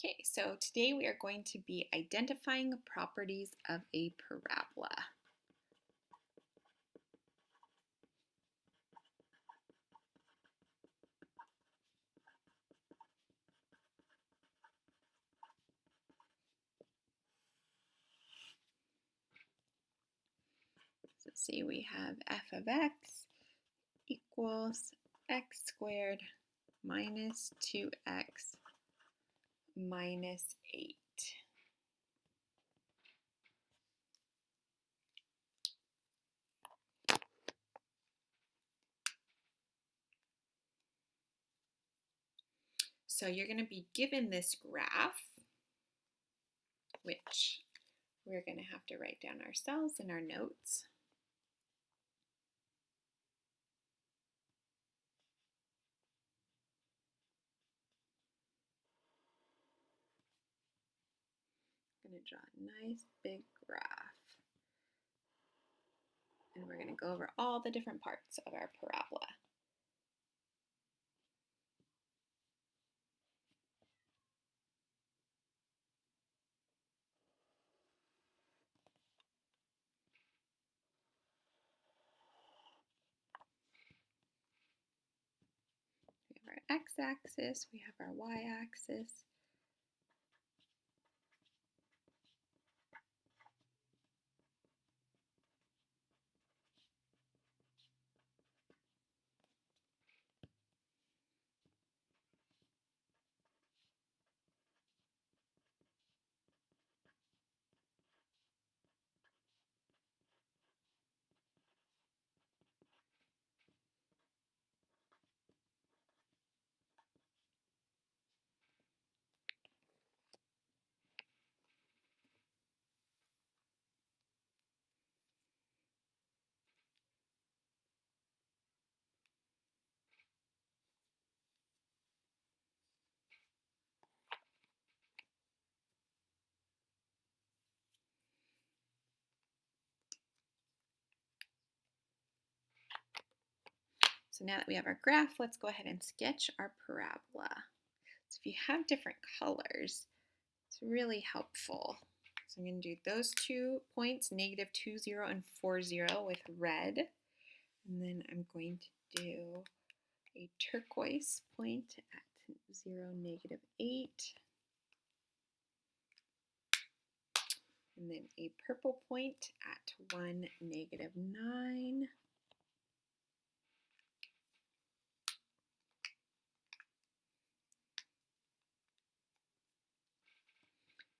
Okay, so today we are going to be identifying properties of a parabola. So say we have f of x equals x squared minus 2x minus 8. So you're going to be given this graph, which we're going to have to write down ourselves in our notes. I'm going to draw a nice big graph. And we're going to go over all the different parts of our parabola. We have our x-axis, we have our y-axis. So now that we have our graph, let's go ahead and sketch our parabola. So if you have different colors, it's really helpful. So I'm going to do those 2 points, negative 2, 0, and 4, 0 with red. And then I'm going to do a turquoise point at 0, negative 8. And then a purple point at 1, negative 9.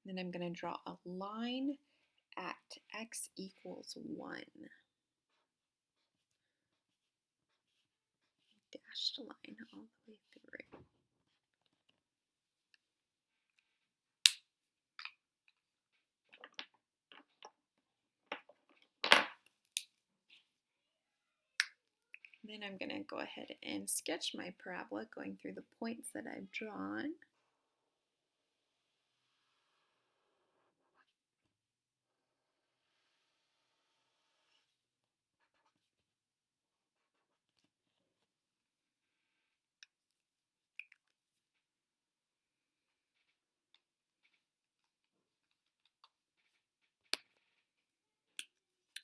Then I'm going to draw a line at x equals 1. Dashed line all the way through. Then I'm going to go ahead and sketch my parabola going through the points that I've drawn.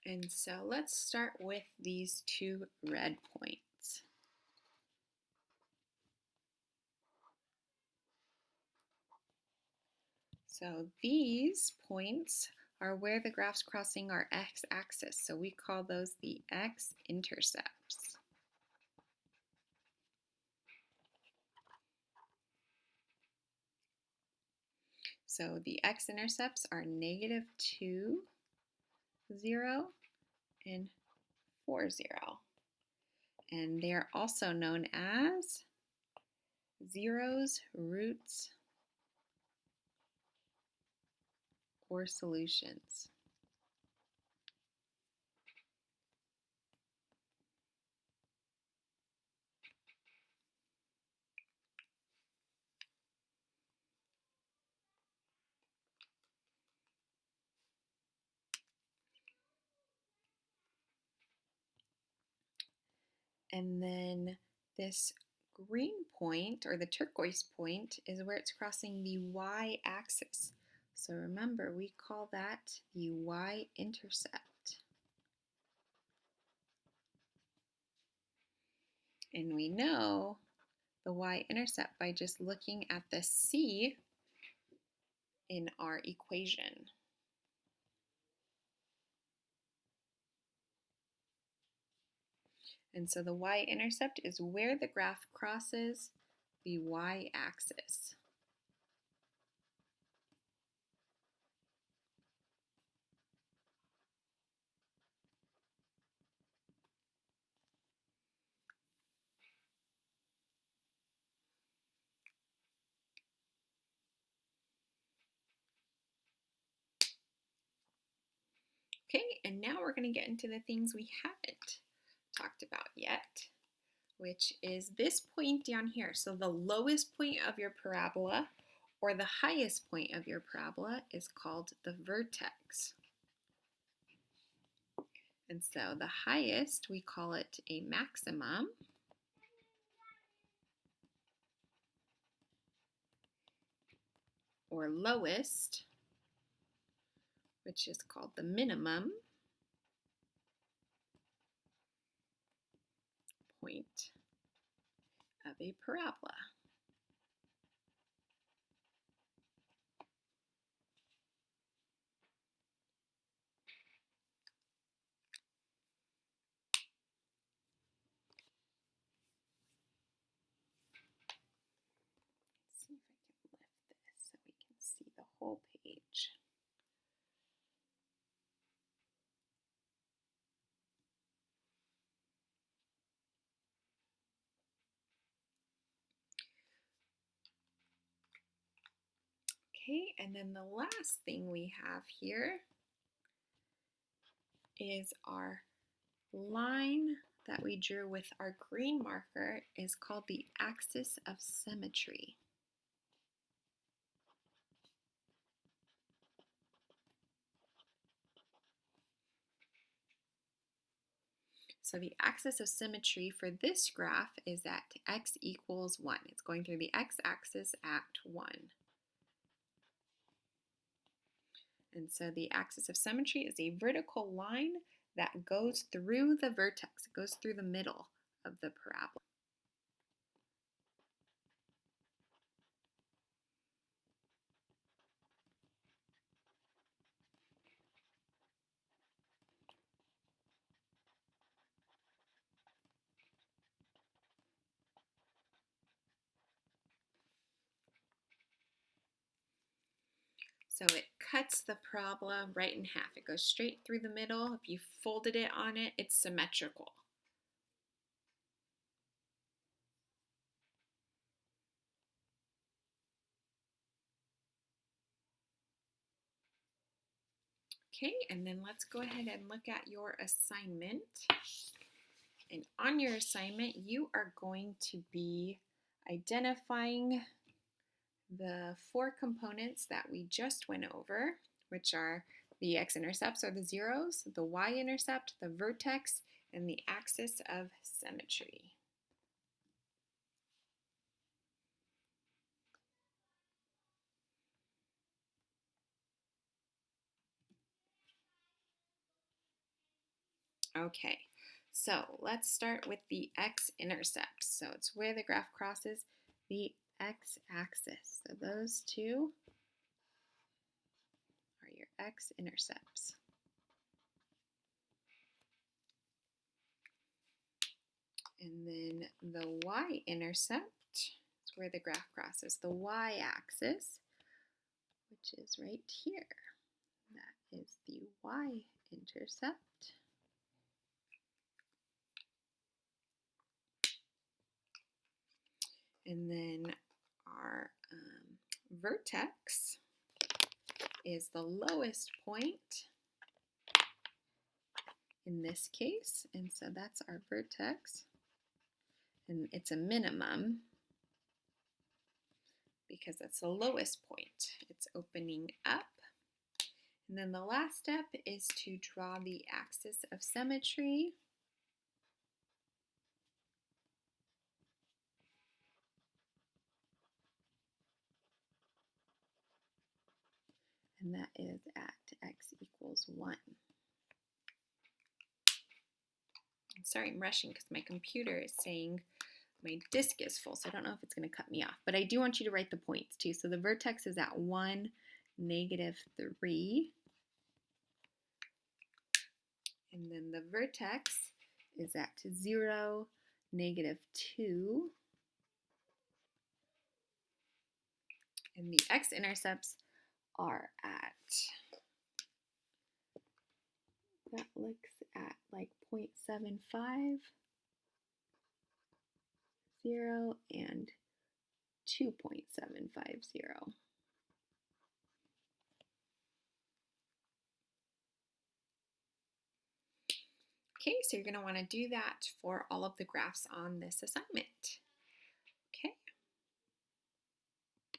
And so let's start with these 2 red points. So these points are where the graph's crossing our x-axis. So we call those the x-intercepts. So the x-intercepts are negative 2, 0, and 4, 0. And they are also known as zeros, roots, or solutions. And then this green point, or the turquoise point, is where it's crossing the y-axis. So remember, we call that the y-intercept. And we know the y-intercept by just looking at the c in our equation. And so the y-intercept is where the graph crosses the y-axis. Okay, and now we're going to get into the things we haven't talked about yet, which is this point down here. So the lowest point of your parabola or the highest point of your parabola is called the vertex. And so the highest, we call it a maximum. Or lowest, which is called the minimum point of a parabola. Let's see if I can lift this so we can see the whole page. Okay, and then the last thing we have here is our line that we drew with our green marker is called the Axis of Symmetry. So the axis of symmetry for this graph is at x equals 1. It's going through the x-axis at 1. And so the axis of symmetry is a vertical line that goes through the vertex. It goes through the middle of the parabola. So it cuts the parabola right in half. It goes straight through the middle. If you folded it on it, it's symmetrical. Okay, and then let's go ahead and look at your assignment. And on your assignment, you are going to be identifying the 4 components that we just went over, which are the x-intercepts, or the zeros, the y-intercept, the vertex, and the axis of symmetry. Okay, so let's start with the x-intercepts. So it's where the graph crosses the x-axis. So those two are your x-intercepts. And then the y-intercept is where the graph crosses the y-axis, which is right here. That is the y-intercept. And then our vertex is the lowest point in this case, and so that's our vertex. And it's a minimum because that's the lowest point. It's opening up. And then the last step is to draw the axis of symmetry. and that is at x equals 1. Sorry, I'm rushing because my computer is saying my disk is full, so I don't know if it's going to cut me off. But I do want you to write the points too. So the vertex is at 1, -3. And then the vertex is at 0, -2. And the x-intercepts are at, that looks at like 0.75, 0, and 2.750. Okay, so you're going to want to do that for all of the graphs on this assignment.